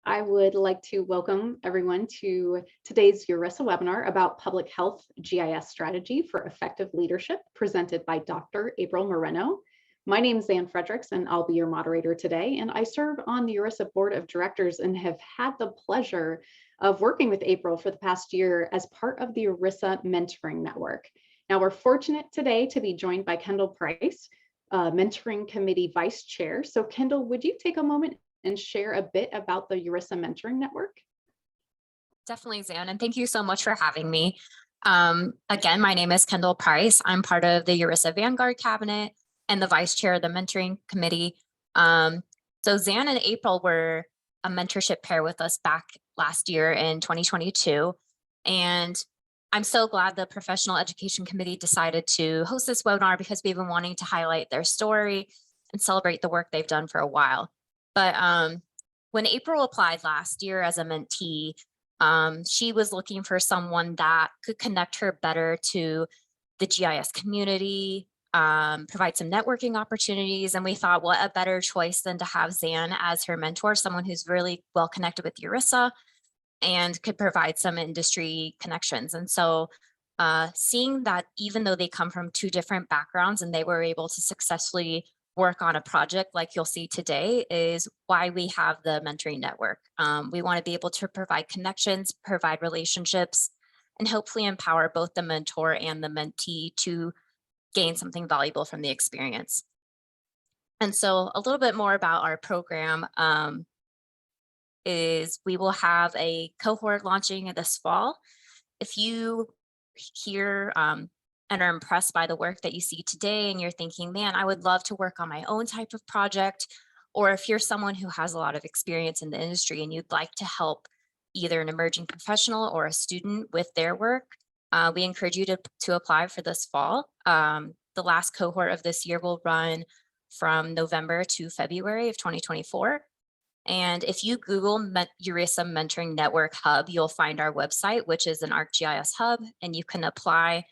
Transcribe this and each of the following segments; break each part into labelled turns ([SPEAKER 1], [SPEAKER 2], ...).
[SPEAKER 1] I would like to welcome everyone to today's ERISA webinar about public health GIS strategy for effective leadership, presented by Dr. April Moreno. My name is Fredericks, and I'll be your moderator today. And I serve on the ERISA Board of Directors and have had the pleasure of working with April for the past year as part of the ERISA Mentoring Network. Now, we're fortunate today to be joined by Kendall Price, Mentoring Committee Vice Chair. So Kendall, would you take a moment and share a bit about the ERISA Mentoring Network?
[SPEAKER 2] Definitely, Zan, and thank you so much for having me. Again, my name is Kendall Price. I'm part of the ERISA Vanguard Cabinet and the Vice Chair of the Mentoring Committee. So Zan and April were a mentorship pair with us back last year in 2022. And I'm so glad the Professional Education Committee decided to host this webinar because we've been wanting to highlight their story and celebrate the work they've done for a while. But when April applied last year as a mentee, she was looking for someone that could connect her better to the GIS community, provide some networking opportunities. And we thought, what a better choice than to have Zan as her mentor, someone who's really well connected with ERISA and could provide some industry connections. And so seeing that even though they come from two different backgrounds and they were able to successfully work on a project like you'll see today is why we have the mentoring network. We want to be able to provide connections, provide relationships, and hopefully empower both the mentor and the mentee to gain something valuable from the experience. And so a little bit more about our program is we will have a cohort launching this fall. If you hear and are impressed by the work that you see today and you're thinking, man, I would love to work on my own type of project, or if you're someone who has a lot of experience in the industry and you'd like to help either an emerging professional or a student with their work, we encourage you to apply for this fall. The last cohort of this year will run from November to February of 2024. And if you Google ERISA Mentoring Network Hub, you'll find our website, which is an ArcGIS hub, and you can apply.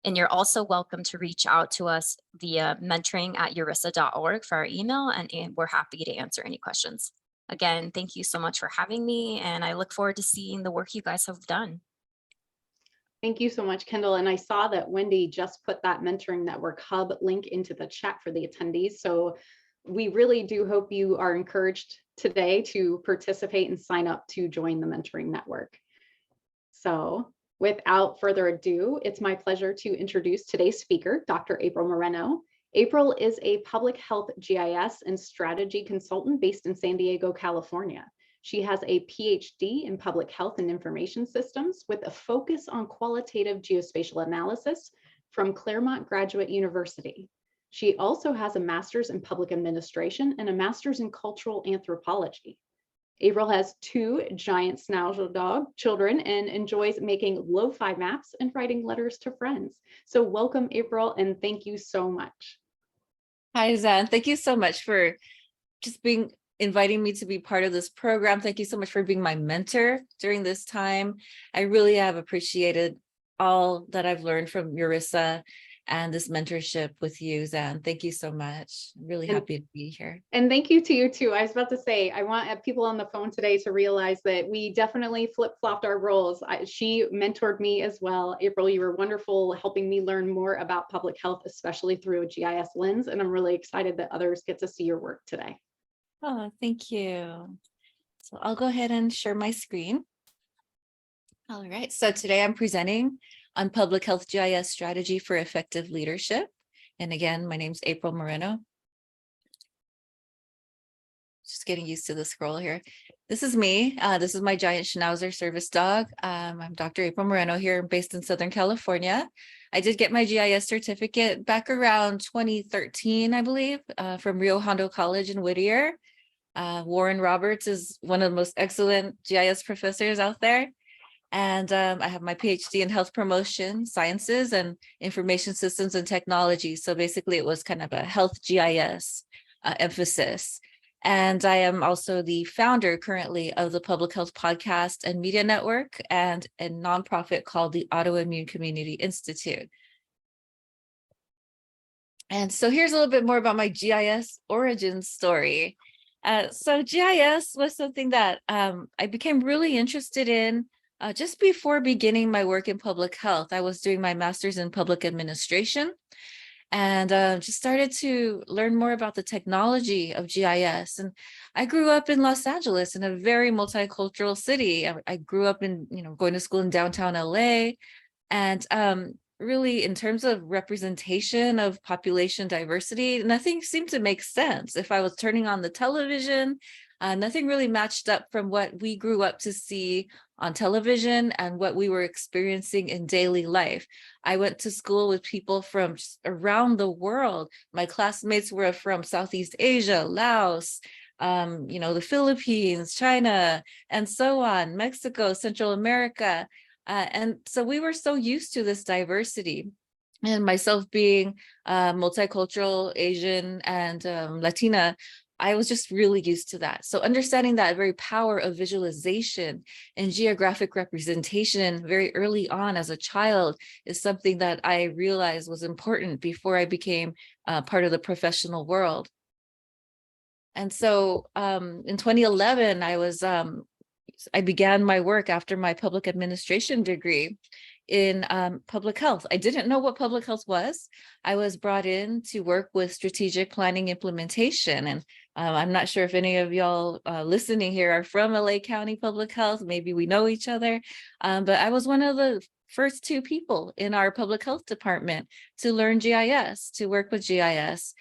[SPEAKER 2] And you're also welcome to reach out to us via mentoring@erisa.org for our email, and we're happy to answer any questions. Again, thank you so much for having me, and I look forward to seeing the work you guys have done.
[SPEAKER 1] Thank you so much, Kendall. And I saw that Wendy just put that Mentoring Network Hub link into the chat for the attendees. So we really do hope you are encouraged today to participate and sign up to join the Mentoring Network. So without further ado, it's my pleasure to introduce today's speaker, Dr. April Moreno. April is a public health GIS and strategy consultant based in San Diego, California. She has a PhD in public health and information systems with a focus on qualitative geospatial analysis from Claremont Graduate University. She also has a master's in public administration and a master's in cultural anthropology. April has two giant schnauzer dog children and enjoys making lo-fi maps and writing letters to friends. So welcome, April, and thank you so much.
[SPEAKER 3] Hi, Zan. Thank you so much for just inviting me to be part of this program. Thank you so much for being my mentor during this time. I really have appreciated all that I've learned from ERISA and this mentorship with you, Zan. Thank you so much. I'm really happy to be here.
[SPEAKER 1] And thank you to you too. I was about to say, I want people on the phone today to realize that we definitely flip-flopped our roles. She mentored me as well. April, you were wonderful helping me learn more about public health, especially through a GIS lens. And I'm really excited that others get to see your work today.
[SPEAKER 3] Oh, thank you. So I'll go ahead and share my screen. All right, so today I'm presenting on public health GIS strategy for effective leadership. And again, my name's April Moreno. Just getting used to the scroll here. This is me. This is my giant Schnauzer service dog. I'm Dr. April Moreno here, based in Southern California. I did get my GIS certificate back around 2013, I believe, from Rio Hondo College in Whittier. Warren Roberts is one of the most excellent GIS professors out there. And I have my PhD in health promotion sciences and information systems and technology. So basically it was kind of a health GIS emphasis. And I am also the founder currently of the Public Health Podcast and Media Network and a nonprofit called the Autoimmune Community Institute. And so here's a little bit more about my GIS origin story. So GIS was something that I became really interested in just before beginning my work in public health. I was doing my master's in public administration and just started to learn more about the technology of GIS. And I grew up in Los Angeles, in a very multicultural city. I grew up in, going to school in downtown LA. And really, in terms of representation of population diversity, nothing seemed to make sense. If I was turning on the television, nothing really matched up from what we grew up to see on television and what we were experiencing in daily life. I went to school with people from just around the world. My classmates were from Southeast Asia, Laos, the Philippines, China, and so on, Mexico, Central America. And so we were so used to this diversity. And myself being multicultural, Asian, and Latina, I was just really used to that. So understanding that very power of visualization and geographic representation very early on as a child is something that I realized was important before I became part of the professional world. And so in 2011, I began my work after my public administration degree in public health. I didn't know what public health was. I was brought in to work with strategic planning implementation. And I'm not sure if any of y'all listening here are from LA County Public Health. Maybe we know each other. But I was one of the first 2 people in our public health department to learn GIS, to work with GIS.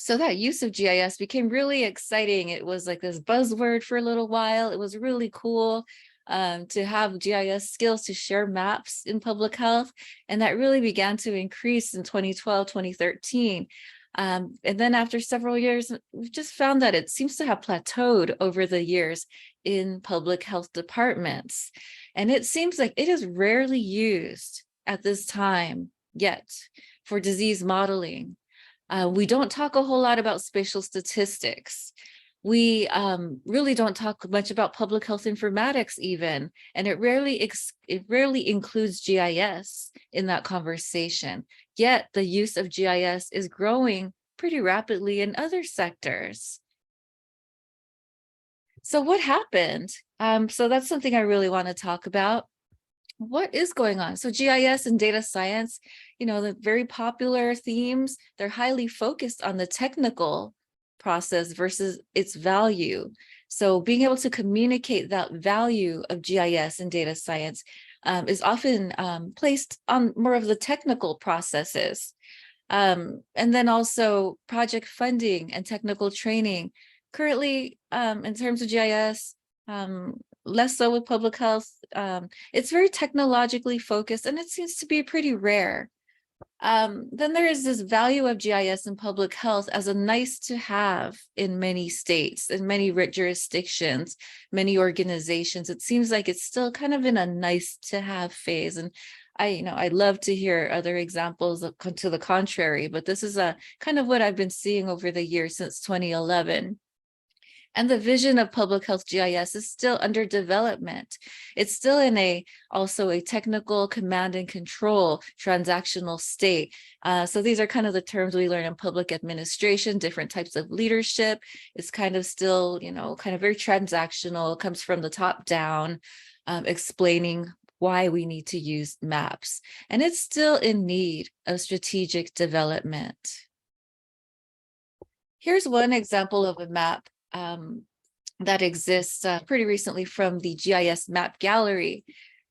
[SPEAKER 3] So that use of GIS became really exciting. It was like this buzzword for a little while. It was really cool to have GIS skills to share maps in public health. And that really began to increase in 2012, 2013. And then after several years, we've just found that it seems to have plateaued over the years in public health departments. And it seems like it is rarely used at this time yet for disease modeling. We don't talk a whole lot about spatial statistics. We really don't talk much about public health informatics even, and it rarely includes GIS in that conversation. Yet the use of GIS is growing pretty rapidly in other sectors. So what happened? So that's something I really want to talk about. What is going on? So GIS and data science, the very popular themes, they're highly focused on the technical process versus its value. So being able to communicate that value of GIS and data science is often placed on more of the technical processes. And then also project funding and technical training. Currently, in terms of GIS, less so with public health. It's very technologically focused and it seems to be pretty rare. Then there is this value of GIS in public health as a nice to have in many states, in many jurisdictions, many organizations. It seems like it's still kind of in a nice to have phase. And I'd love to hear other examples to the contrary, but this is a kind of what I've been seeing over the years since 2011. And the vision of public health GIS is still under development. It's still in also a technical command and control transactional state. So these are kind of the terms we learn in public administration, different types of leadership. It's kind of still, kind of very transactional, comes from the top down, explaining why we need to use maps. And it's still in need of strategic development. Here's one example of a map that exists pretty recently from the GIS map gallery.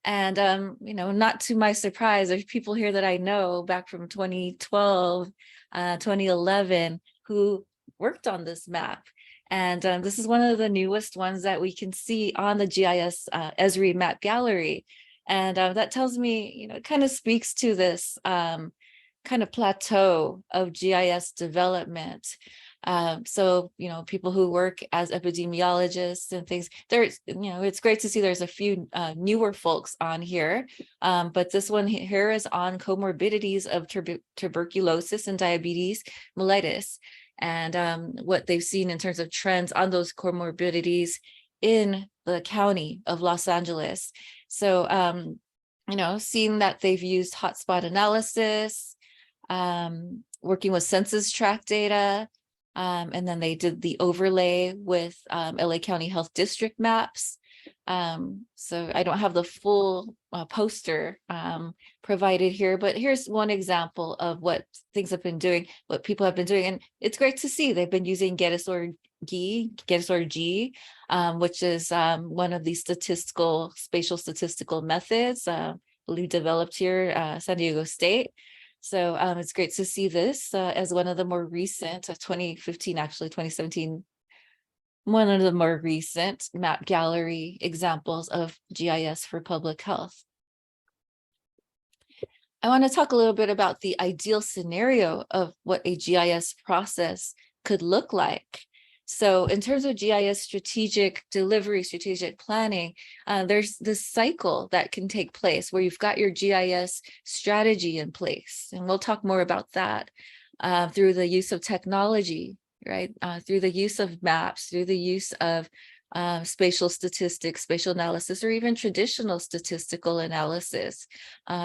[SPEAKER 3] And, not to my surprise, there's people here that I know back from 2012, 2011, who worked on this map. And this is one of the newest ones that we can see on the GIS Esri map gallery. And that tells me, it kind of speaks to this kind of plateau of GIS development. So, people who work as epidemiologists and things, there's, it's great to see there's a few newer folks on here. But this one here is on comorbidities of tuberculosis and diabetes mellitus, and what they've seen in terms of trends on those comorbidities in the county of Los Angeles. So, seeing that they've used hotspot analysis, working with census tract data, And then they did the overlay with LA County Health District maps. So I don't have the full poster provided here, but here's one example of what things have been doing, what people have been doing. And it's great to see they've been using GIS or G, which is one of the spatial statistical methods we developed here, San Diego State. So it's great to see this as one of the more recent, 2015, actually 2017, one of the more recent map gallery examples of GIS for public health. I want to talk a little bit about the ideal scenario of what a GIS process could look like. So in terms of GIS strategic delivery, strategic planning, there's this cycle that can take place where you've got your GIS strategy in place. And we'll talk more about that through the use of technology, right? Through the use of maps, through the use of spatial statistics, spatial analysis, or even traditional statistical analysis,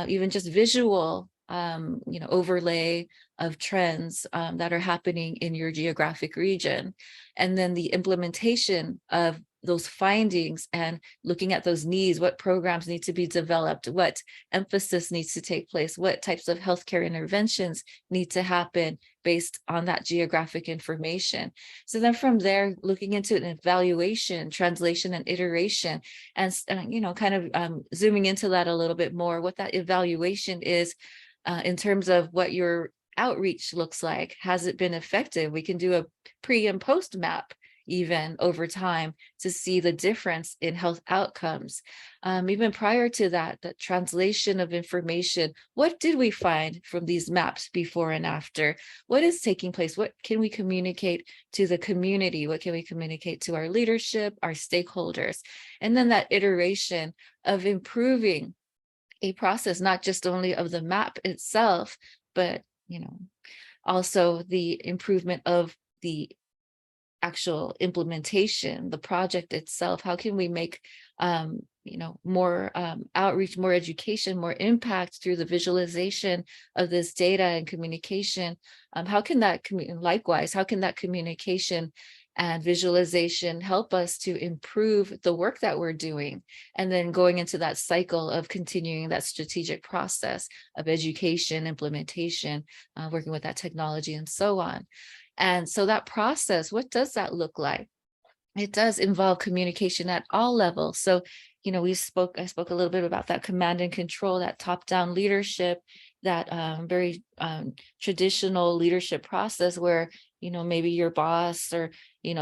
[SPEAKER 3] even just visual overlay of trends that are happening in your geographic region. And then the implementation of those findings and looking at those needs, what programs need to be developed, what emphasis needs to take place, what types of healthcare interventions need to happen based on that geographic information. So then from there, looking into an evaluation, translation, and iteration, and kind of zooming into that a little bit more, what that evaluation is in terms of what your outreach looks like. Has it been effective? We can do a pre and post map even over time to see the difference in health outcomes. Even prior to that, the translation of information, what did we find from these maps before and after? What is taking place? What can we communicate to the community? What can we communicate to our leadership, our stakeholders? And then that iteration of improving a process, not just only of the map itself, but also the improvement of the actual implementation, the project itself. How can we make more outreach, more education, more impact through the visualization of this data and communication? How can that likewise, how can that communication and visualization help us to improve the work that we're doing? And then going into that cycle of continuing that strategic process of education, implementation, working with that technology and so on. And so that process, what does that look like? It does involve communication at all levels. So, I spoke a little bit about that command and control, that top-down leadership, that very traditional leadership process where, maybe your boss or,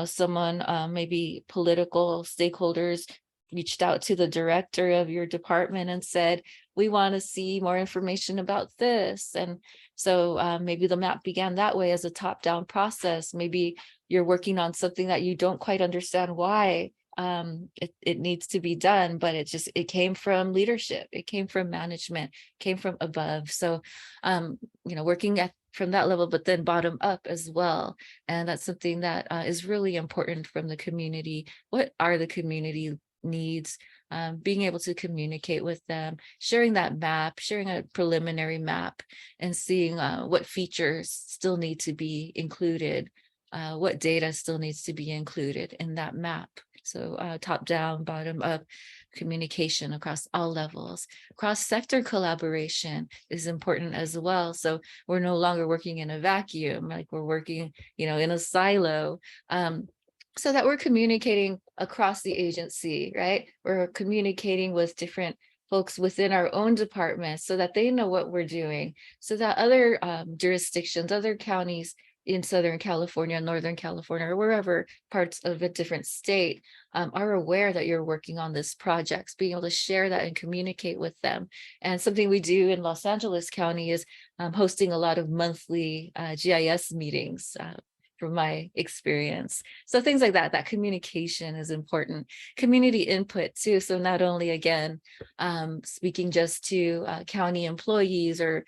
[SPEAKER 3] someone, maybe political stakeholders reached out to the director of your department and said, we want to see more information about this. And so maybe the map began that way as a top-down process. Maybe you're working on something that you don't quite understand why it needs to be done, but it came from leadership, it came from management, came from above. So working from that level, but then bottom up as well. And that's something that is really important from the community. What are the community needs? Being able to communicate with them, sharing that map, sharing a preliminary map, and seeing what features still need to be included, what data still needs to be included in that map. So top down, bottom up communication across all levels. Cross-sector collaboration is important as well. So we're no longer working in a vacuum, like we're working, in a silo. So that we're communicating across the agency, right? We're communicating with different folks within our own departments so that they know what we're doing, so that other jurisdictions, other counties in Southern California, Northern California, or wherever parts of a different state are aware that you're working on this project, being able to share that and communicate with them. And something we do in Los Angeles County is hosting a lot of monthly GIS meetings, from my experience. So things like that communication is important. Community input too. So not only, again, speaking just to county employees or,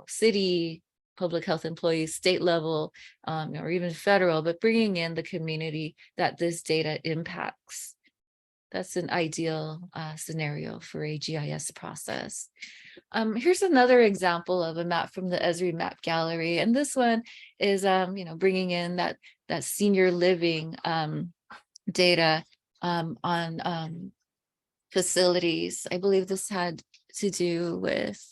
[SPEAKER 3] city public health employees, state level, or even federal, but bringing in the community that this data impacts. That's an ideal scenario for a GIS process. Here's another example of a map from the Esri Map Gallery, and this one is, bringing in that senior living data on facilities. I believe this had to do with,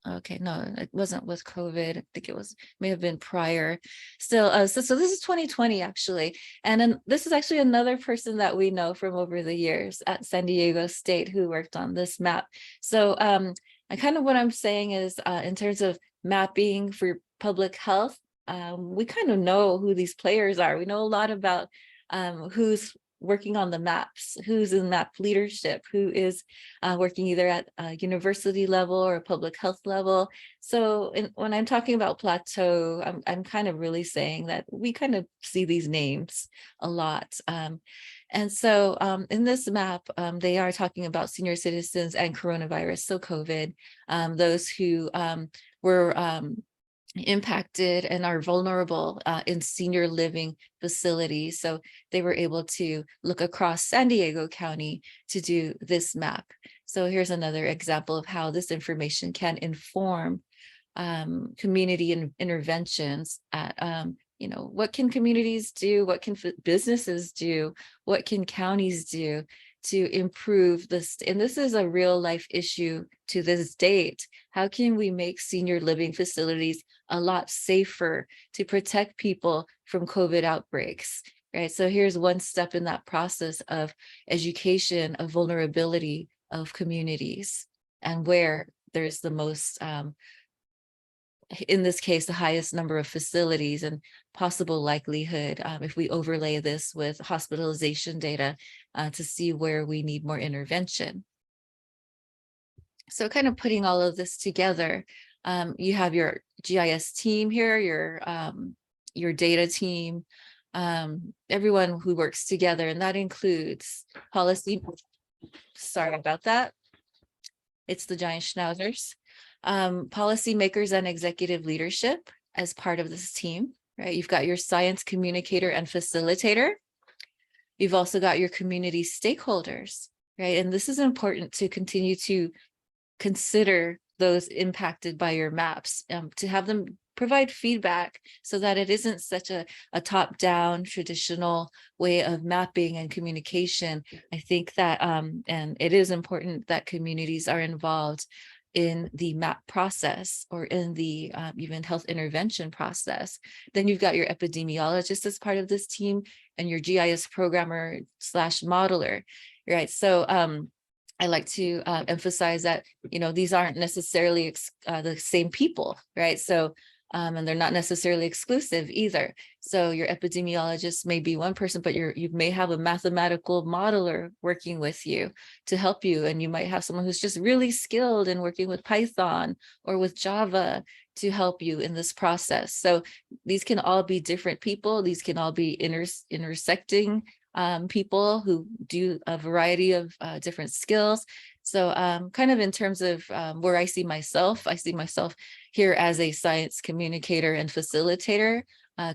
[SPEAKER 3] okay, no, it wasn't with COVID. I think it may have been prior. Still, so this is 2020 actually. And then this is actually another person that we know from over the years at San Diego State who worked on this map. So I kind of, what I'm saying is in terms of mapping for public health, we kind of know who these players are. We know a lot about who's working on the maps, who's in map leadership, who is working either at a university level or a public health level. So when I'm talking about plateau, I'm kind of really saying that we kind of see these names a lot. And so in this map, they are talking about senior citizens and coronavirus, so COVID, those who were impacted and are vulnerable in senior living facilities. So they were able to look across San Diego County to do this map. So here's another example of how this information can inform community interventions at, what can communities do? What can businesses do? What can counties do to improve this? And this is a real life issue to this date. How can we make senior living facilities a lot safer to protect people from COVID outbreaks, right? So here's one step in that process of education of vulnerability of communities and where there's the most, in this case, the highest number of facilities and possible likelihood, if we overlay this with hospitalization data to see where we need more intervention. So kind of putting all of this together, you have your GIS team here, your data team, everyone who works together, and that includes policy. Sorry about that. It's the giant schnauzers. Policymakers and executive leadership as part of this team, right? You've got your science communicator and facilitator. You've also got your community stakeholders, right? And this is important to continue to consider those impacted by your maps, to have them provide feedback so that it isn't such a top-down traditional way of mapping and communication. I think that, and it is important that communities are involved in the map process or in the even health intervention process. Then you've got your epidemiologist as part of this team and your GIS programmer / modeler, right? So I like to emphasize that, these aren't necessarily the same people, right? So, and they're not necessarily exclusive either. So your epidemiologist may be one person, but you may have a mathematical modeler working with you to help you. And you might have someone who's just really skilled in working with Python or with Java to help you in this process. So these can all be different people. These can all be intersecting people who do a variety of different skills. So kind of in terms of where I see myself here as a science communicator and facilitator,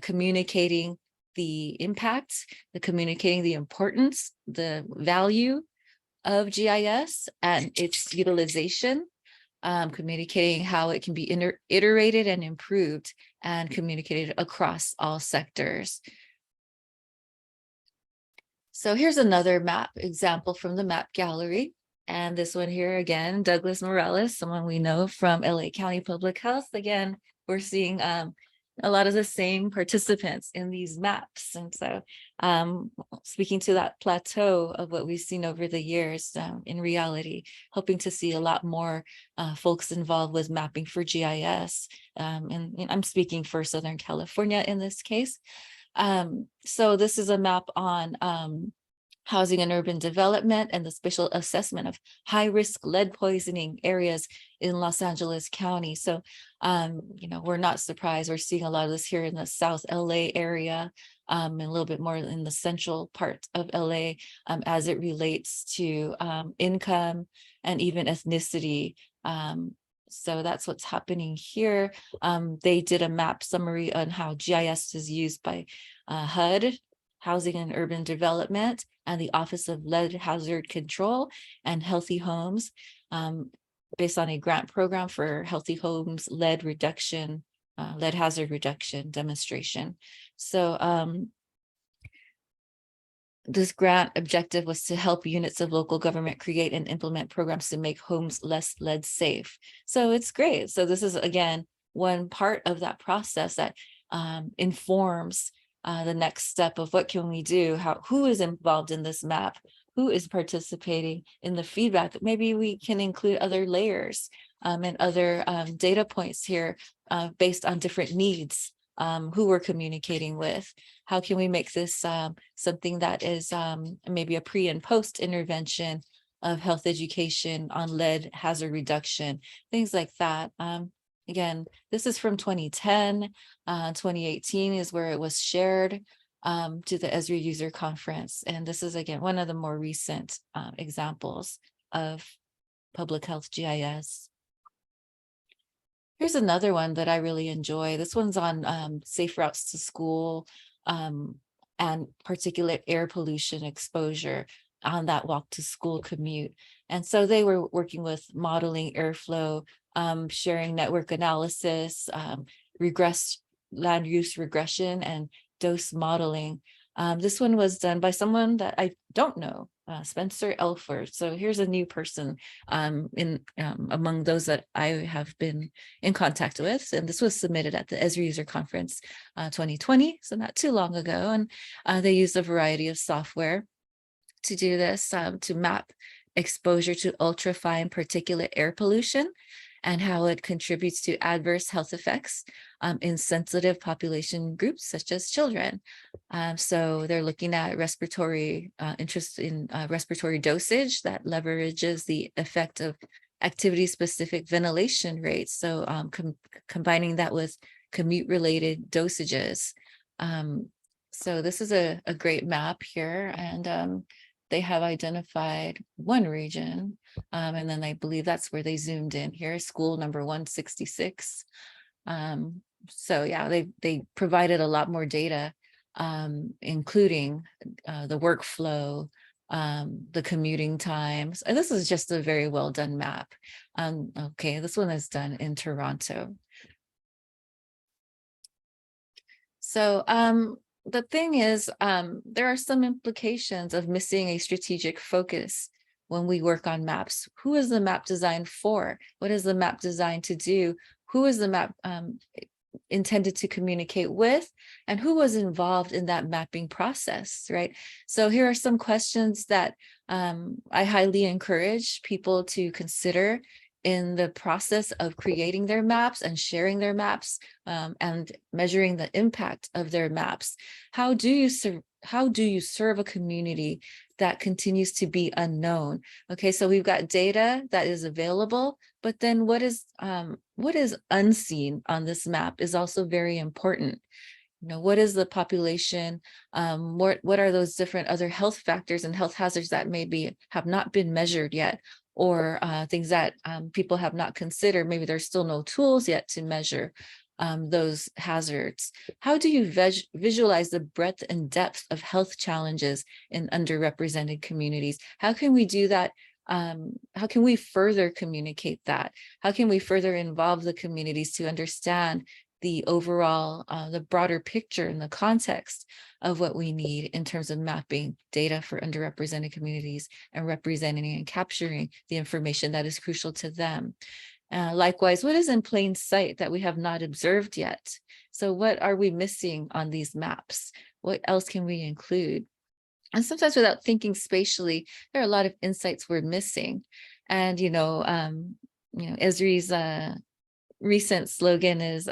[SPEAKER 3] communicating the impact, communicating the importance, the value of GIS and its utilization, communicating how it can be iterated and improved and communicated across all sectors. So here's another map example from the map gallery. And this one here again, Douglas Morales, someone we know from LA County Public Health. Again, we're seeing a lot of the same participants in these maps. And so speaking to that plateau of what we've seen over the years, in reality, hoping to see a lot more folks involved with mapping for GIS. And I'm speaking for Southern California in this case. So this is a map on housing and urban development and the spatial assessment of high-risk lead poisoning areas in Los Angeles County. So, we're not surprised. We're seeing a lot of this here in the South LA area, and a little bit more in the central part of LA as it relates to income and even ethnicity. So that's what's happening here. They did a map summary on how GIS is used by HUD Housing and Urban Development and the Office of Lead Hazard Control and Healthy Homes, based on a grant program for Healthy Homes lead reduction, lead hazard reduction demonstration. So this grant objective was to help units of local government create and implement programs to make homes less lead safe. So it's great. So this is, again, one part of that process that informs the next step of what can we do, who is involved in this map, who is participating in the feedback. Maybe we can include other layers and other data points here based on different needs, who we're communicating with. How can we make this something that is maybe a pre and post intervention of health education on lead hazard reduction, things like that. Again, this is from 2010. 2018 is where it was shared to the Esri user conference. And this is, again, one of the more recent examples of public health GIS. Here's another one that I really enjoy. This one's on safe routes to school and particulate air pollution exposure on that walk to school commute. And so they were working with modeling airflow, sharing network analysis, land use regression, and dose modeling. This one was done by someone that I don't know, Spencer Elford. So here's a new person among those that I have been in contact with. And this was submitted at the Esri User Conference 2020, so not too long ago. And they used a variety of software to do this, to map exposure to ultrafine particulate air pollution and how it contributes to adverse health effects in sensitive population groups such as children. So they're looking at respiratory interest in respiratory dosage that leverages the effect of activity-specific ventilation rates. So combining that with commute-related dosages. So this is a great map here, and they have identified one region, and then I believe that's where they zoomed in here, school number 166. So yeah, they provided a lot more data, including the workflow, the commuting times. And this is just a very well done map. Okay, this one is done in Toronto. So the thing is, there are some implications of missing a strategic focus when we work on maps. Who is the map designed for? What is the map designed to do? Who is the map intended to communicate with? And who was involved in that mapping process, right? So here are some questions that I highly encourage people to consider in the process of creating their maps and sharing their maps and measuring the impact of their maps. How do you serve a community that continues to be unknown? Okay, so we've got data that is available, but then what is unseen on this map is also very important. You know, what is the population? What are those different other health factors and health hazards that maybe have not been measured yet, or things that people have not considered? Maybe there's still no tools yet to measure those hazards. How do you visualize the breadth and depth of health challenges in underrepresented communities? How can we do that? How can we further communicate that? How can we further involve the communities to understand the overall, the broader picture and the context of what we need in terms of mapping data for underrepresented communities and representing and capturing the information that is crucial to them? Likewise, what is in plain sight that we have not observed yet? So what are we missing on these maps? What else can we include? And sometimes without thinking spatially, there are a lot of insights we're missing. And, Esri's recent slogan is,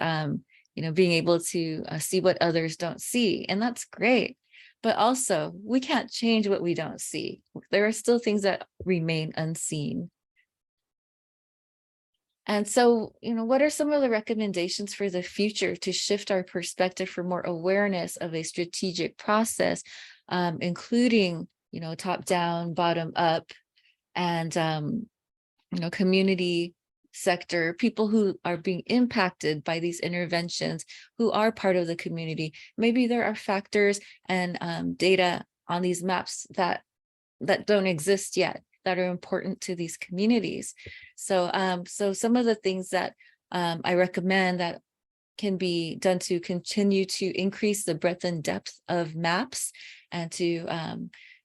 [SPEAKER 3] being able to see what others don't see. And that's great. But also, we can't change what we don't see. There are still things that remain unseen. And so, what are some of the recommendations for the future to shift our perspective for more awareness of a strategic process, including, top down, bottom up, and, community sector, people who are being impacted by these interventions, who are part of the community. Maybe there are factors and data on these maps that don't exist yet, that are important to these communities. So some of the things that I recommend that can be done to continue to increase the breadth and depth of maps, and to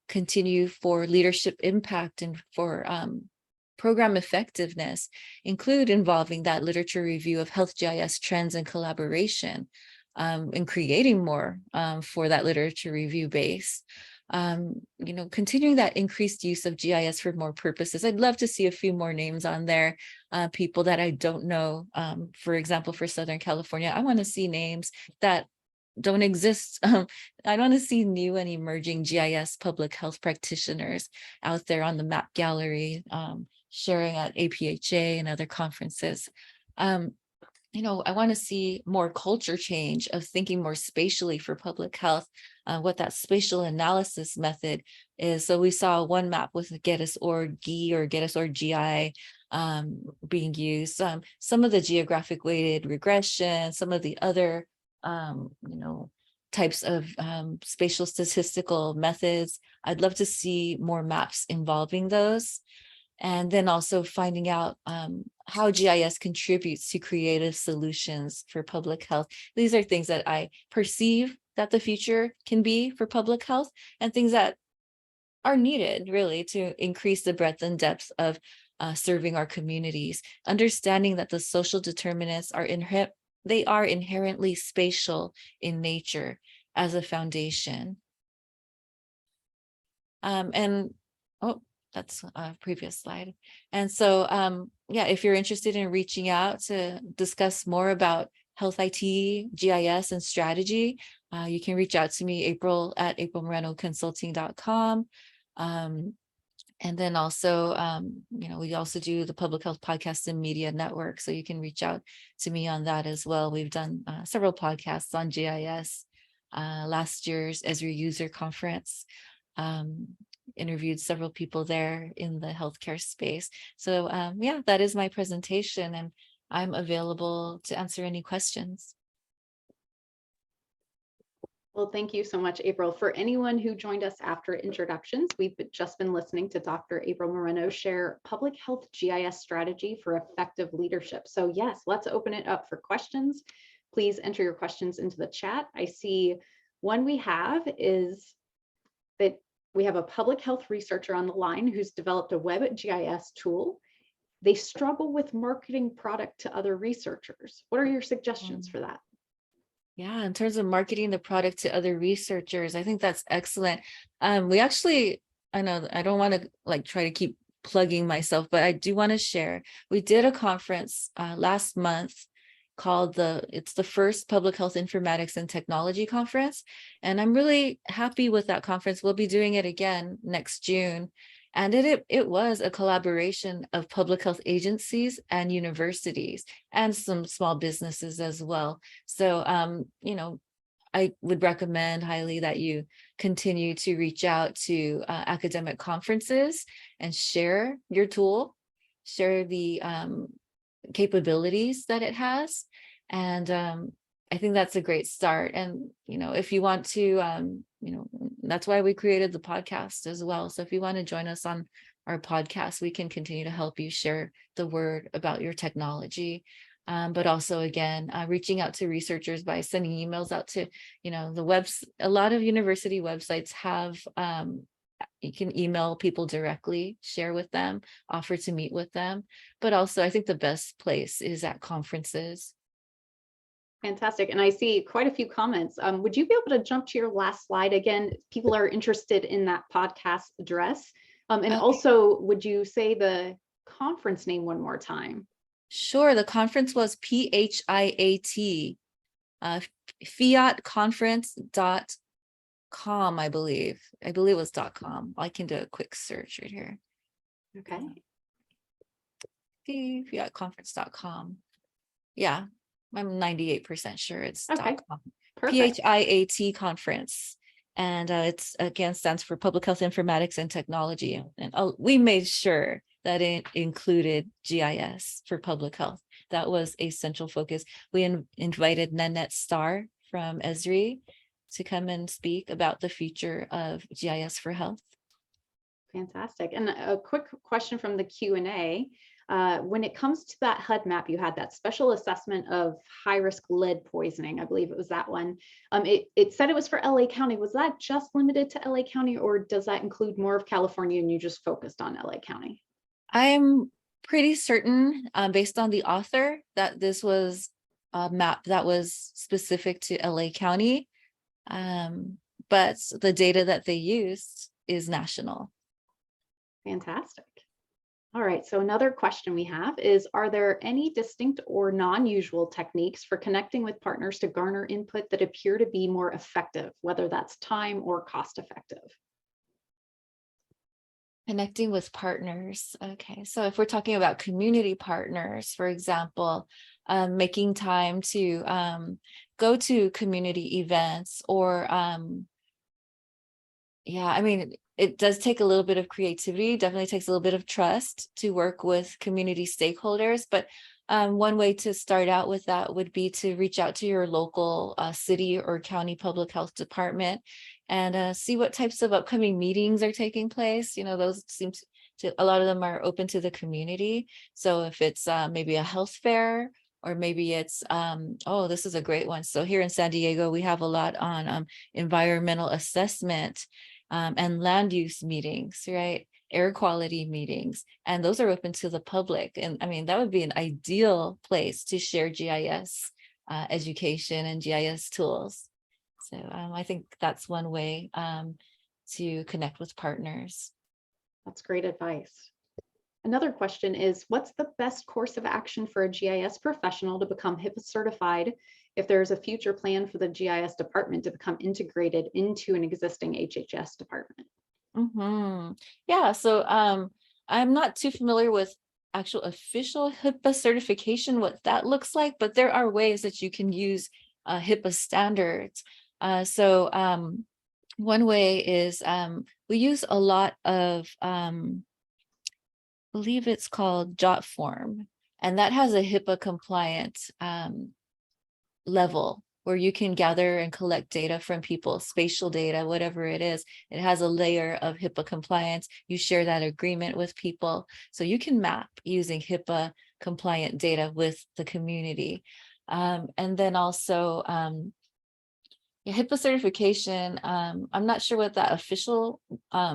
[SPEAKER 3] continue for leadership impact and for program effectiveness, include involving that literature review of health GIS trends and collaboration, and creating more for that literature review base. Continuing that increased use of GIS for more purposes. I'd love to see a few more names on there, people that I don't know. For example, for Southern California, I want to see names that don't exist. I want to see new and emerging GIS public health practitioners out there on the map gallery, sharing at APHA and other conferences. I want to see more culture change of thinking more spatially for public health, what that spatial analysis method is. So we saw one map with a GIS or GI or GIS or GI being used. Some of the geographic weighted regression, some of the other, types of spatial statistical methods. I'd love to see more maps involving those. And then also finding out how GIS contributes to creative solutions for public health. These are things that I perceive that the future can be for public health, and things that are needed really to increase the breadth and depth of serving our communities. Understanding that the social determinants are inherently spatial in nature as a foundation. That's a previous slide. And so, if you're interested in reaching out to discuss more about health IT, GIS, and strategy, you can reach out to me, April at aprilmorenoconsulting.com. And then also, we also do the Public Health Podcast and Media Network. So you can reach out to me on that as well. We've done several podcasts on GIS. Last year's Esri User Conference. Interviewed several people there in the healthcare space. So that is my presentation, and I'm available to answer any questions.
[SPEAKER 1] Well, thank you so much, April. For anyone who joined us after introductions, we've just been listening to Dr. April Moreno share public health GIS strategy for effective leadership. So yes, let's open it up for questions. Please enter your questions into the chat. I see one we have is that we have a public health researcher on the line who's developed a web GIS tool. They struggle with marketing product to other researchers. What are your suggestions for that?
[SPEAKER 3] Yeah, in terms of marketing the product to other researchers, I think that's excellent. We actually, I know I don't want to try to keep plugging myself, but I do want to share. We did a conference last month called it's the first Public Health Informatics and Technology Conference. And I'm really happy with that conference. We'll be doing it again next June. And it was a collaboration of public health agencies and universities and some small businesses as well. So, I would recommend highly that you continue to reach out to academic conferences and share your tool, share the capabilities that it has. And I think that's a great start. And, if you want to, that's why we created the podcast as well. So if you want to join us on our podcast, we can continue to help you share the word about your technology. But also, again, reaching out to researchers by sending emails out to, the webs. A lot of university websites have, you can email people directly, share with them, offer to meet with them. But also, I think the best place is at conferences.
[SPEAKER 1] Fantastic. And I see quite a few comments. Would you be able to jump to your last slide again? People are interested in that podcast address. And
[SPEAKER 3] Okay.
[SPEAKER 1] also, would you say the conference name one more time?
[SPEAKER 3] Sure. The conference was PHIAT, fiatconference.com, I believe. I believe it was .com. I can do a quick search right here.
[SPEAKER 1] Okay.
[SPEAKER 3] Fiatconference.com. Yeah, I'm 98% sure it's
[SPEAKER 1] Okay.
[SPEAKER 3] .com.
[SPEAKER 1] Perfect.
[SPEAKER 3] PHIAT conference. And it's, again, stands for Public Health Informatics and Technology. And we made sure that it included GIS for public health. That was a central focus. We invited Nanette Starr from Esri to come and speak about the future of GIS for health.
[SPEAKER 1] Fantastic. And a quick question from the Q&A. When it comes to that HUD map, you had that special assessment of high-risk lead poisoning. I believe it was that one. It said it was for LA County. Was that just limited to LA County, or does that include more of California and you just focused on LA County?
[SPEAKER 3] I'm pretty certain, based on the author, that this was a map that was specific to LA County. But the data that they used is national.
[SPEAKER 1] Fantastic. All right, so another question we have is, are there any distinct or non-usual techniques for connecting with partners to garner input that appear to be more effective, whether that's time or cost effective?
[SPEAKER 3] Connecting with partners. Okay, so if we're talking about community partners, for example, making time to go to community events, or yeah, I mean, it does take a little bit of creativity, definitely takes a little bit of trust to work with community stakeholders. But one way to start out with that would be to reach out to your local city or county public health department and see what types of upcoming meetings are taking place. You know, those seem to, a lot of them are open to the community. So if it's maybe a health fair, or maybe it's, oh, this is a great one. So here in San Diego, we have a lot on environmental assessment and land use meetings, right? Air quality meetings, and those are open to the public. And I mean, that would be an ideal place to share GIS education and GIS tools. So I think that's one way to connect with partners.
[SPEAKER 1] That's great advice. Another question is, what's the best course of action for a GIS professional to become HIPAA certified if there's a future plan for the GIS department to become integrated into an existing HHS department?
[SPEAKER 3] Yeah, so I'm not too familiar with actual official HIPAA certification, what that looks like, but there are ways that you can use HIPAA standards. So one way is we use a lot of, I believe it's called JotForm, and that has a HIPAA compliant level where you can gather and collect data from people, spatial data, whatever it is. It has a layer of HIPAA compliance. You share that agreement with people. So you can map using HIPAA compliant data with the community. And then also HIPAA certification, I'm not sure what that official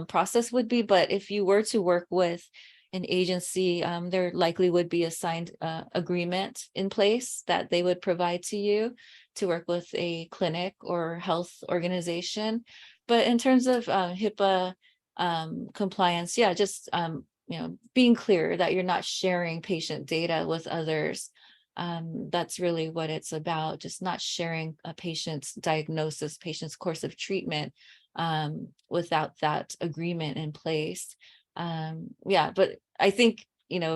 [SPEAKER 3] process would be, but if you were to work with an agency, there likely would be a signed agreement in place that they would provide to you to work with a clinic or health organization. But in terms of HIPAA compliance, yeah, just being clear that you're not sharing patient data with others. That's really what it's about, just not sharing a patient's diagnosis, patient's course of treatment without that agreement in place. Yeah, but I think,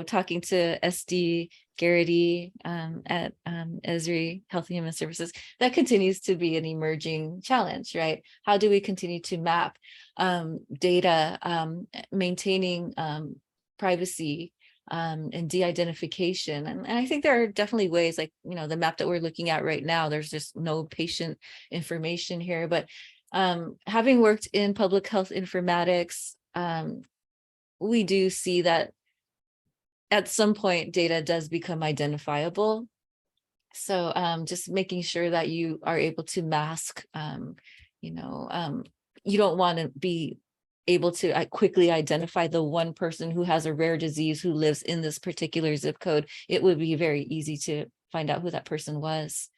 [SPEAKER 3] talking to SD Garrity at Esri Health and Human Services, that continues to be an emerging challenge, right? How do we continue to map data, maintaining privacy and de-identification? And I think there are definitely ways, like, the map that we're looking at right now, there's just no patient information here. But having worked in public health informatics, we do see that at some point data does become identifiable. So just making sure that you are able to mask, you don't want to be able to quickly identify the one person who has a rare disease who lives in this particular zip code. It would be very easy to find out who that person was.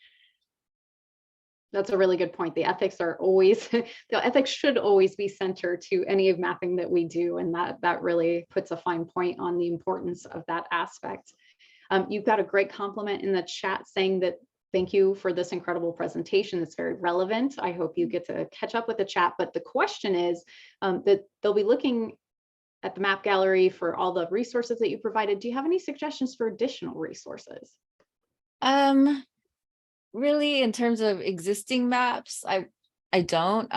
[SPEAKER 1] That's a really good point. The ethics are always, the ethics should always be centered to any of mapping that we do. And that really puts a fine point on the importance of that aspect. You've got a great compliment in the chat saying that thank you for this incredible presentation. It's very relevant. I hope you get to catch up with the chat. But the question is that they'll be looking at the map gallery for all the resources that you provided. Do you have any suggestions for additional resources?
[SPEAKER 3] Really, in terms of existing maps, I I don't,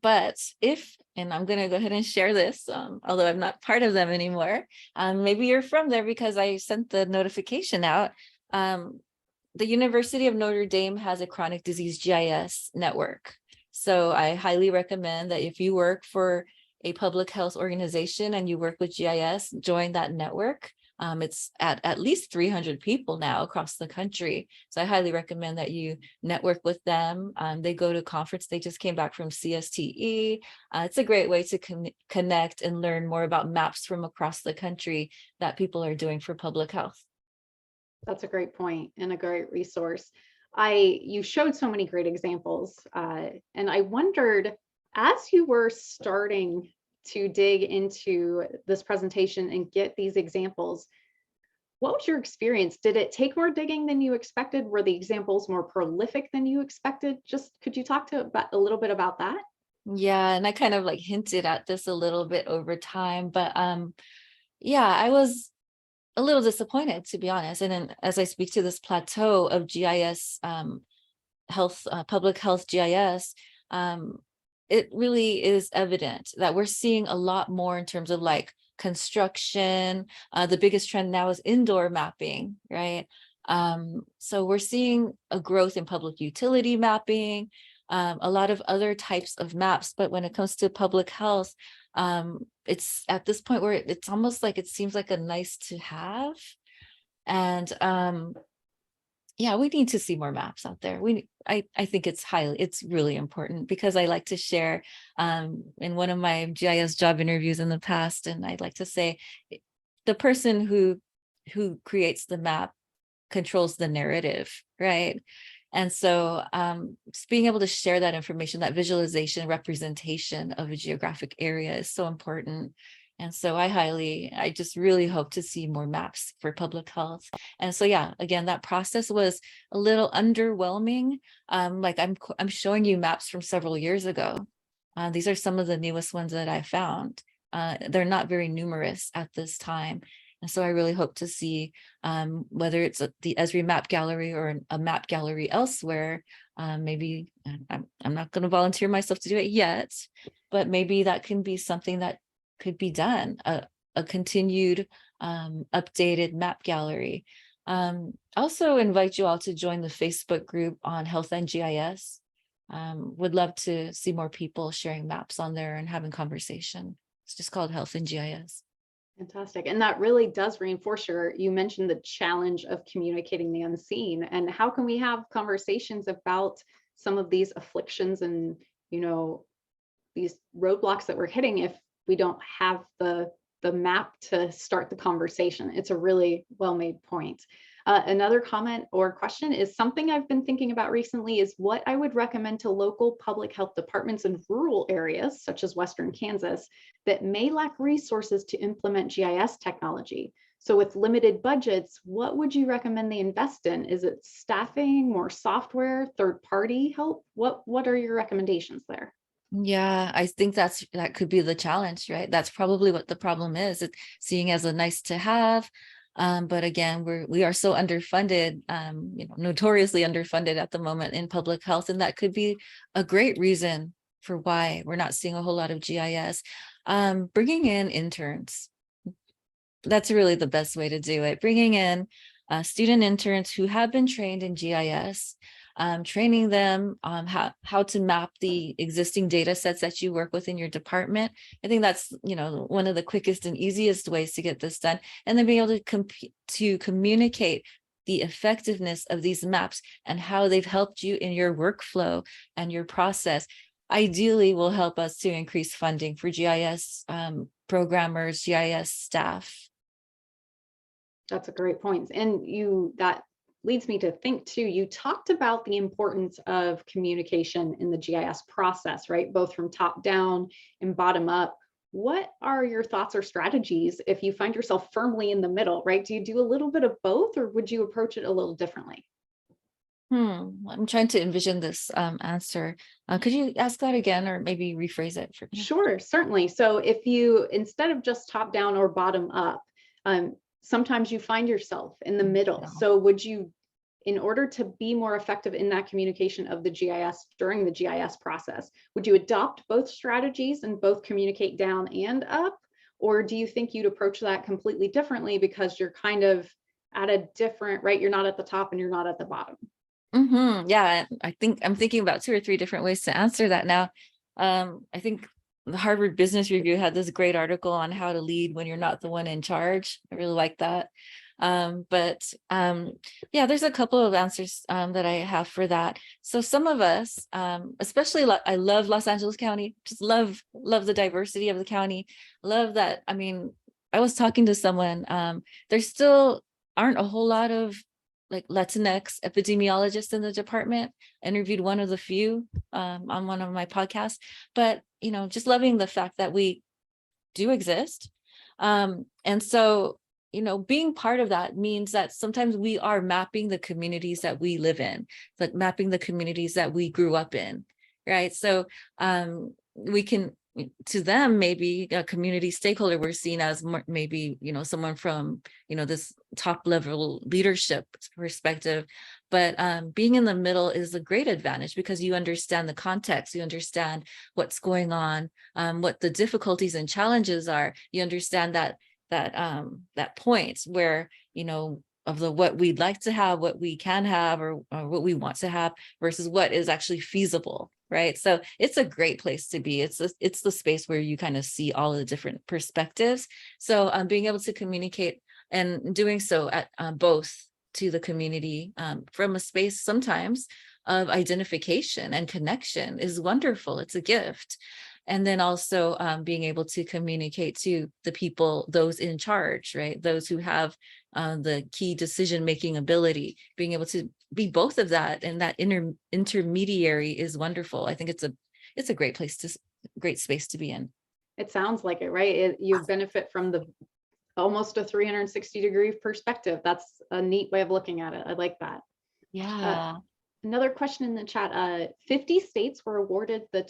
[SPEAKER 3] but if, and I'm gonna go ahead and share this, although I'm not part of them anymore, maybe you're from there because I sent the notification out. The University of Notre Dame has a chronic disease GIS network. So I highly recommend that if you work for a public health organization and you work with GIS, join that network. It's at least 300 people now across the country. So I highly recommend that you network with them. They go to conference. They just came back from CSTE. It's a great way to connect and learn more about maps from across the country that people are doing for public health.
[SPEAKER 1] That's a great point and a great resource. You showed so many great examples, and I wondered, as you were starting to dig into this presentation and get these examples, what was your experience? Did it take more digging than you expected? Were the examples more prolific than you expected? Just could you talk a little bit about that?
[SPEAKER 3] Yeah, and I kind of like hinted at this a little bit over time, but yeah, I was a little disappointed, to be honest. And then as I speak to this plateau of GIS health, public health GIS, it really is evident that we're seeing a lot more in terms of like construction. The biggest trend now is indoor mapping, right? So we're seeing a growth in public utility mapping, a lot of other types of maps. But when it comes to public health, it's at this point where it's almost like it seems like a nice to have. And yeah, we need to see more maps out there. I think it's really important because I like to share in one of my GIS job interviews in the past, and I'd like to say the person who creates the map controls the narrative, right? And so just being able to share that information, that visualization, representation of a geographic area is so important. And so I just really hope to see more maps for public health. And so, yeah, again, that process was a little underwhelming. Like I'm showing you maps from several years ago. These are some of the newest ones that I found. They're not very numerous at this time. And so I really hope to see whether it's the Esri Map Gallery or a map gallery elsewhere. Maybe I'm not going to volunteer myself to do it yet, but maybe that can be something that could be done, a continued updated map gallery. Also invite you all to join the Facebook group on Health and GIS. Would love to see more people sharing maps on there and having conversation. It's just called Health and GIS.
[SPEAKER 1] Fantastic. And that really does reinforce you mentioned the challenge of communicating the unseen, and how can we have conversations about some of these afflictions and, these roadblocks that we're hitting if we don't have the map to start the conversation. It's a really well-made point. Another comment or question is something I've been thinking about recently is what I would recommend to local public health departments in rural areas, such as Western Kansas, that may lack resources to implement GIS technology. So with limited budgets, what would you recommend they invest in? Is it staffing, more software, third-party help? What are your recommendations there?
[SPEAKER 3] Yeah, I think that could be the challenge, right? That's probably what the problem is. It's seeing as a nice to have. But again, we are so underfunded, notoriously underfunded at the moment in public health. And that could be a great reason for why we're not seeing a whole lot of GIS. Bringing in interns. That's really the best way to do it. Bringing in student interns who have been trained in GIS, training them how to map the existing data sets that you work with in your department. I think that's one of the quickest and easiest ways to get this done, and then being able to communicate the effectiveness of these maps and how they've helped you in your workflow and your process. Ideally will help us to increase funding for GIS programmers, GIS staff.
[SPEAKER 1] That's a great point. And that leads me to think too, you talked about the importance of communication in the GIS process, right? Both from top down and bottom up. What are your thoughts or strategies if you find yourself firmly in the middle, right? Do you do a little bit of both, or would you approach it a little differently?
[SPEAKER 3] I'm trying to envision this answer. Could you ask that again, or maybe rephrase it for me?
[SPEAKER 1] Sure, certainly. So if you, instead of just top down or bottom up, sometimes you find yourself in the middle. So would you in order to be more effective in that communication of the GIS during the GIS process, would you adopt both strategies and both communicate down and up? Or do you think you'd approach that completely differently because you're kind of at a different, right? You're not at the top and you're not at the bottom.
[SPEAKER 3] Yeah, I think I'm thinking about 2 or 3 different ways to answer that now. I think the Harvard Business Review had this great article on how to lead when you're not the one in charge. I really like that. Yeah, there's a couple of answers that I have for that. So some of us, especially I love Los Angeles County, just love the diversity of the county. Love that. I mean, I was talking to someone, there still aren't a whole lot of like Latinx epidemiologists in the department. Interviewed one of the few on one of my podcasts, but just loving the fact that we do exist. And so, being part of that means that sometimes we are mapping the communities that we live in, like mapping the communities that we grew up in, right? So we can, to them, maybe a community stakeholder we're seen as maybe, someone from, this top level leadership perspective. But being in the middle is a great advantage because you understand the context, you understand what's going on, what the difficulties and challenges are. You understand that point where, of what we'd like to have, what we can have, or what we want to have versus what is actually feasible. Right. So it's a great place to be. It's the space where you kind of see all the different perspectives. So being able to communicate and doing so at both to the community from a space sometimes of identification and connection is wonderful. It's a gift. And then also being able to communicate to the people, those in charge, right? Those who have the key decision-making ability, being able to be both of that, and that intermediary is wonderful. I think it's a great great space to be in.
[SPEAKER 1] It sounds like it, right? You benefit from the almost a 360-degree perspective. That's a neat way of looking at it. I like that.
[SPEAKER 3] Yeah.
[SPEAKER 1] Another question in the chat, 50 states were awarded the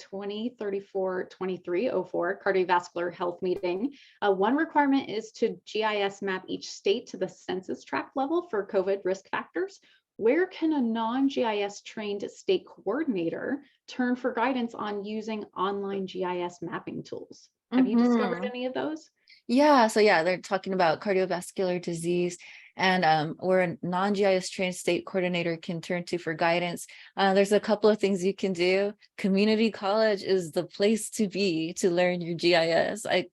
[SPEAKER 1] 2034-2304 cardiovascular health meeting. One requirement is to GIS map each state to the census tract level for COVID risk factors. Where can a non-GIS trained state coordinator turn for guidance on using online GIS mapping tools? Have you discovered any of those?
[SPEAKER 3] Yeah, so yeah, they're talking about cardiovascular disease, and where a non-GIS trained state coordinator can turn to for guidance. There's a couple of things you can do. Community college is the place to be to learn your GIS. I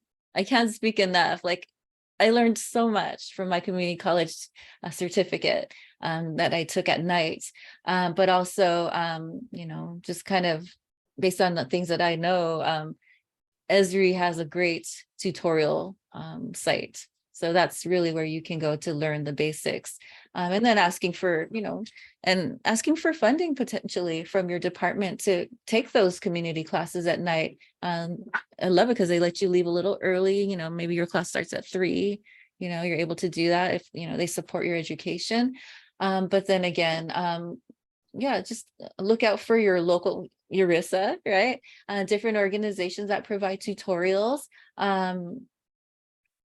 [SPEAKER 3] can't speak enough. Like, I learned so much from my community college certificate that I took at night, but also, just kind of based on the things that I know, Esri has a great tutorial site. So that's really where you can go to learn the basics. And then asking for funding potentially from your department to take those community classes at night. I love it because they let you leave a little early, maybe your class starts at 3, you're able to do that if, they support your education. But then again, just look out for your local ERISA, right? Different organizations that provide tutorials.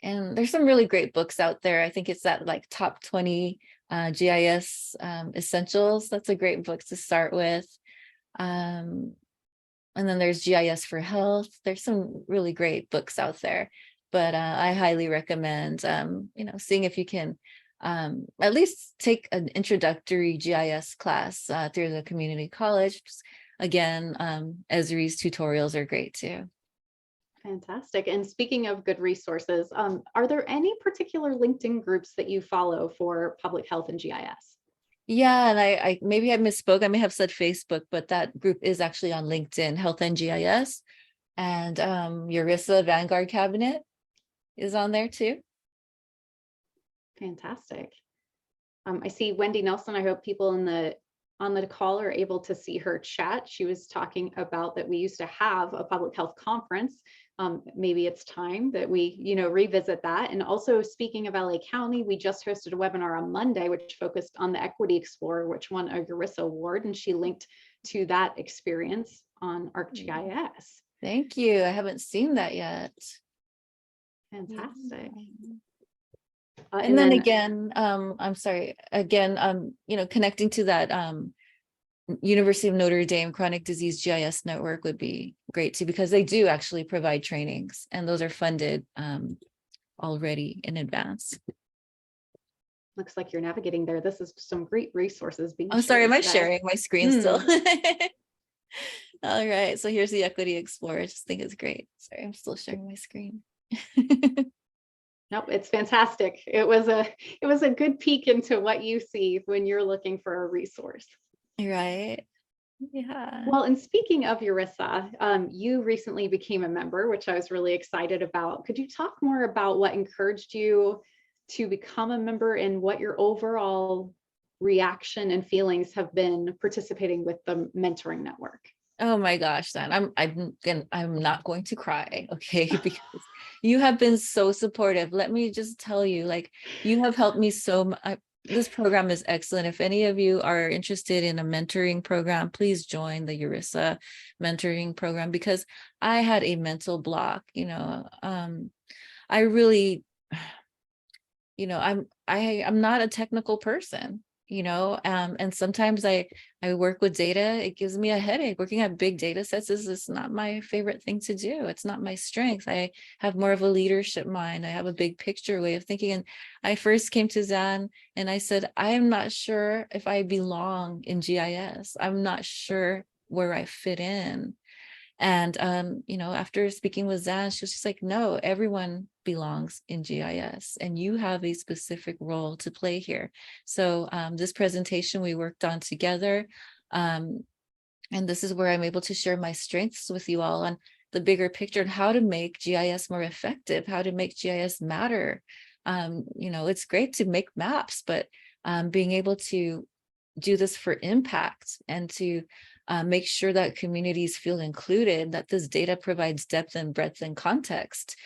[SPEAKER 3] And there's some really great books out there. I think it's that like top 20 GIS essentials. That's a great book to start with. And then there's GIS for Health. There's some really great books out there, but I highly recommend, seeing if you can at least take an introductory GIS class through the community college. Again, Esri's tutorials are great too.
[SPEAKER 1] Fantastic. And speaking of good resources, are there any particular LinkedIn groups that you follow for public health and GIS?
[SPEAKER 3] Yeah, and I maybe I misspoke. I may have said Facebook, but that group is actually on LinkedIn, Health and GIS. And ERISA Vanguard Cabinet is on there too.
[SPEAKER 1] Fantastic. I see Wendy Nelson. I hope people on the call are able to see her chat. She was talking about that we used to have a public health conference. Maybe it's time that we, revisit that. And also, speaking of LA County, we just hosted a webinar on Monday, which focused on the Equity Explorer, which won a ERISA award, and she linked to that experience on ArcGIS.
[SPEAKER 3] Thank you. I haven't seen that yet.
[SPEAKER 1] Fantastic.
[SPEAKER 3] And then again, I'm sorry, again, connecting to that University of Notre Dame Chronic Disease GIS network would be great too, because they do actually provide trainings and those are funded already in advance.
[SPEAKER 1] Looks like you're navigating there. This is some great resources being
[SPEAKER 3] I'm sorry, am I
[SPEAKER 1] today.
[SPEAKER 3] sharing my screen still? All right, so here's the Equity Explorer. I just think it's great. Sorry, I'm still sharing my screen.
[SPEAKER 1] Nope, it's fantastic. It was a good peek into what you see when you're looking for a resource.
[SPEAKER 3] Right. Yeah.
[SPEAKER 1] Well, and speaking of ERISA, you recently became a member, which I was really excited about. Could you talk more about what encouraged you to become a member and what your overall reaction and feelings have been participating with the mentoring network?
[SPEAKER 3] Oh my gosh, Dan, I'm not going to cry, okay? Because you have been so supportive. Let me just tell you, like, you have helped me so much. This program is excellent. If any of you are interested in a mentoring program, please join the ERISA mentoring program, because I had a mental block, I really, I'm not a technical person, and sometimes I work with data. It gives me a headache. Working at big data sets is not my favorite thing to do. It's not my strength. I have more of a leadership mind. I have a big picture way of thinking. And I first came to Zan and I said, I am not sure if I belong in GIS. I'm not sure where I fit in. And, after speaking with Zan, she was just like, no, everyone belongs in GIS and you have a specific role to play here. So this presentation we worked on together. And this is where I'm able to share my strengths with you all on the bigger picture and how to make GIS more effective, how to make GIS matter. It's great to make maps, but being able to do this for impact and to make sure that communities feel included, that this data provides depth and breadth and context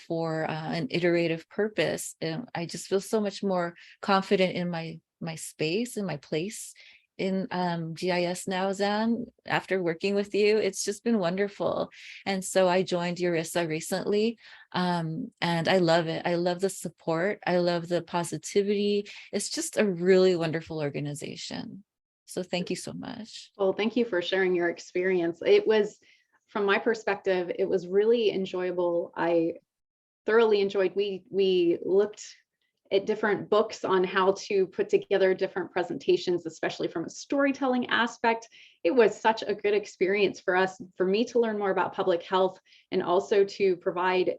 [SPEAKER 3] for an iterative purpose. And I just feel so much more confident in my space and my place in GIS now, Zan, after working with you. It's just been wonderful. And so I joined ERISA recently, and I love it. I love the support. I love the positivity. It's just a really wonderful organization. So thank you so much.
[SPEAKER 1] Well, thank you for sharing your experience. It was, from my perspective, it was really enjoyable. I thoroughly enjoyed. We looked at different books on how to put together different presentations, especially from a storytelling aspect. It was such a good experience for me to learn more about public health, and also to provide,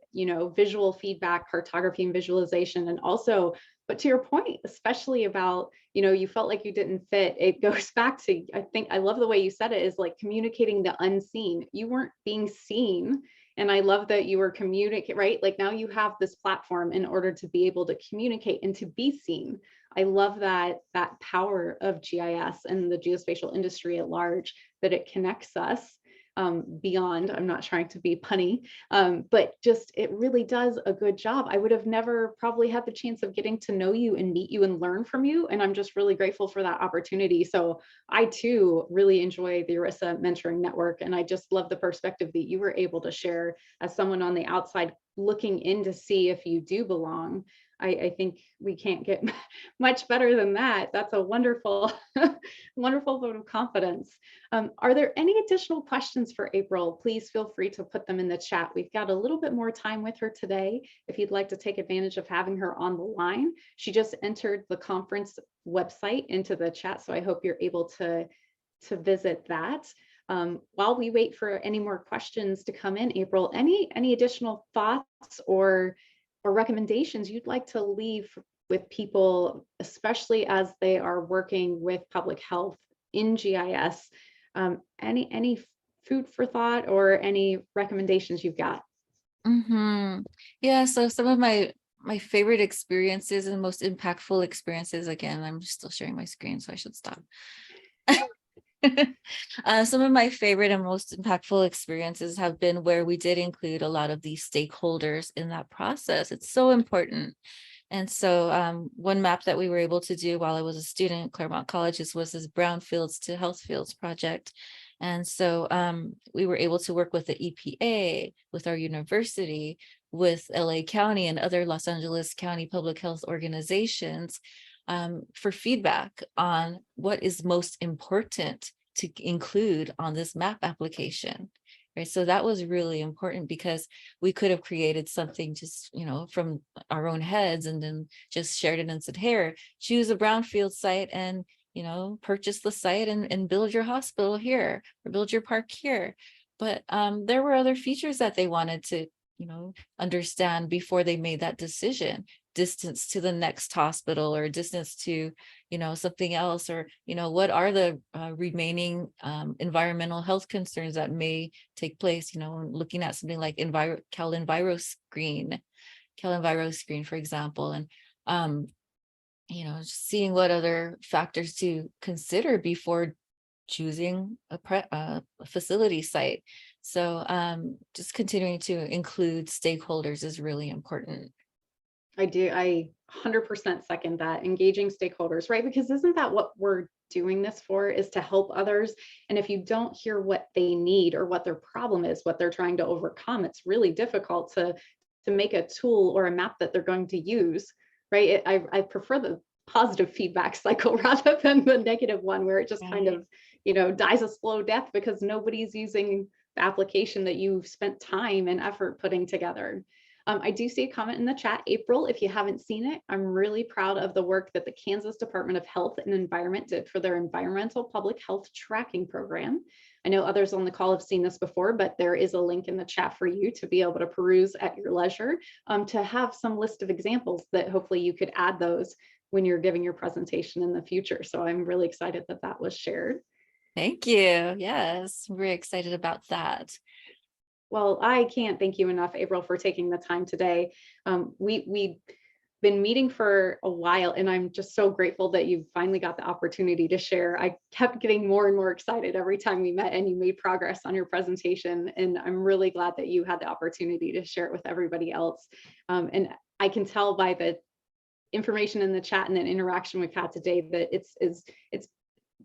[SPEAKER 1] visual feedback, cartography and visualization. And also, but to your point, especially about, you felt like you didn't fit. It goes back to, I think, I love the way you said it, is like communicating the unseen. You weren't being seen. And I love that you were communicating, right? Like now you have this platform in order to be able to communicate and to be seen. I love that power of GIS and the geospatial industry at large, that it connects us beyond. I'm not trying to be punny, but just it really does a good job. I would have never probably had the chance of getting to know you and meet you and learn from you. And I'm just really grateful for that opportunity. So I too really enjoy the ERISA mentoring network. And I just love the perspective that you were able to share as someone on the outside looking in to see if you do belong. I think we can't get much better than that. That's a wonderful, wonderful vote of confidence. Are there any additional questions for April? Please feel free to put them in the chat. We've got a little bit more time with her today. If you'd like to take advantage of having her on the line, she just entered the conference website into the chat. So I hope you're able to visit that. While we wait for any more questions to come in, April, any additional thoughts or recommendations you'd like to leave with people, especially as they are working with public health in GIS? Any food for thought or any recommendations you've got?
[SPEAKER 3] Yeah, so some of my favorite experiences and most impactful experiences, again, I'm still sharing my screen, so I should stop. Some of my favorite and most impactful experiences have been where we did include a lot of these stakeholders in that process. It's so important. And so one map that we were able to do while I was a student at Claremont Colleges was this brownfields to health fields project. And so we were able to work with the EPA, with our university, with LA County and other Los Angeles County public health organizations for feedback on what is most important to include on this map application. Right, so that was really important because we could have created something just, from our own heads and then just shared it and said, here, choose a brownfield site and, purchase the site and build your hospital here or build your park here. But there were other features that they wanted to, understand before they made that decision. Distance to the next hospital or distance to, something else, or, what are the remaining environmental health concerns that may take place, looking at something like CalEnviro screen, for example, and, just seeing what other factors to consider before choosing a facility site. So just continuing to include stakeholders is really important.
[SPEAKER 1] I 100% second that, engaging stakeholders, right? Because isn't that what we're doing this for, is to help others? And if you don't hear what they need or what their problem is, what they're trying to overcome, it's really difficult to make a tool or a map that they're going to use, right? I prefer the positive feedback cycle rather than the negative one where it just kind of, dies a slow death because nobody's using the application that you've spent time and effort putting together. I do see a comment in the chat, April, if you haven't seen it, I'm really proud of the work that the Kansas Department of Health and Environment did for their environmental public health tracking program. I know others on the call have seen this before, but there is a link in the chat for you to be able to peruse at your leisure, to have some list of examples that hopefully you could add those when you're giving your presentation in the future. So I'm really excited that that was shared.
[SPEAKER 3] Thank you. Yes, I'm very excited about that.
[SPEAKER 1] Well, I can't thank you enough, April, for taking the time today. We've been meeting for a while, and I'm just so grateful that you finally got the opportunity to share. I kept getting more and more excited every time we met and you made progress on your presentation. And I'm really glad that you had the opportunity to share it with everybody else. And I can tell by the information in the chat and the interaction we've had today that it's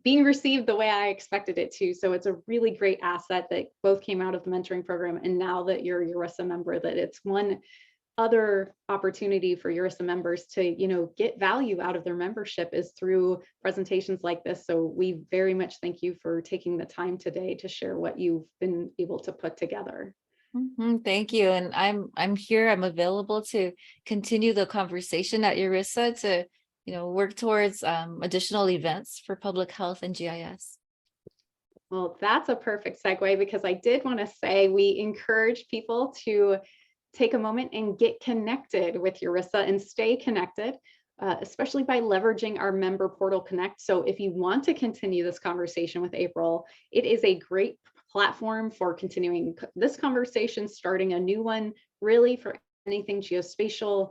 [SPEAKER 1] being received the way I expected it to. So it's a really great asset that both came out of the mentoring program, and now that you're a URISA member, that it's one other opportunity for URISA members to, get value out of their membership is through presentations like this. So we very much thank you for taking the time today to share what you've been able to put together.
[SPEAKER 3] Thank you. And I'm here, I'm available to continue the conversation at URISA to work towards additional events for public health and GIS.
[SPEAKER 1] Well, that's a perfect segue, because I did want to say we encourage people to take a moment and get connected with URISA and stay connected, especially by leveraging our member portal Connect. So if you want to continue this conversation with April, it is a great platform for continuing this conversation, starting a new one, really for anything geospatial.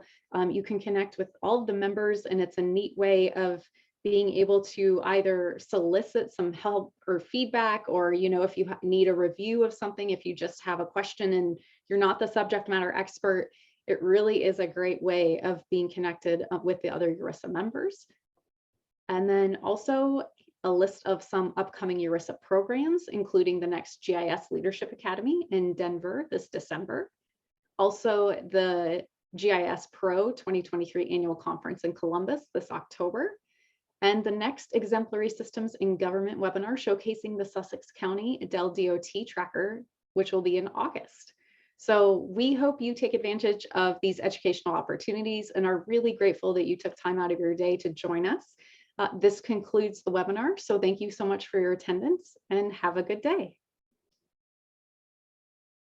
[SPEAKER 1] You can connect with all of the members, and it's a neat way of being able to either solicit some help or feedback, or, if you need a review of something, if you just have a question and you're not the subject matter expert, it really is a great way of being connected with the other URISA members. And then also a list of some upcoming URISA programs, including the next GIS Leadership Academy in Denver this December. Also, the GIS Pro 2023 Annual Conference in Columbus this October. And the next Exemplary Systems in Government webinar showcasing the Sussex County Dell DOT tracker, which will be in August. So we hope you take advantage of these educational opportunities and are really grateful that you took time out of your day to join us. This concludes the webinar. So thank you so much for your attendance and have a good day.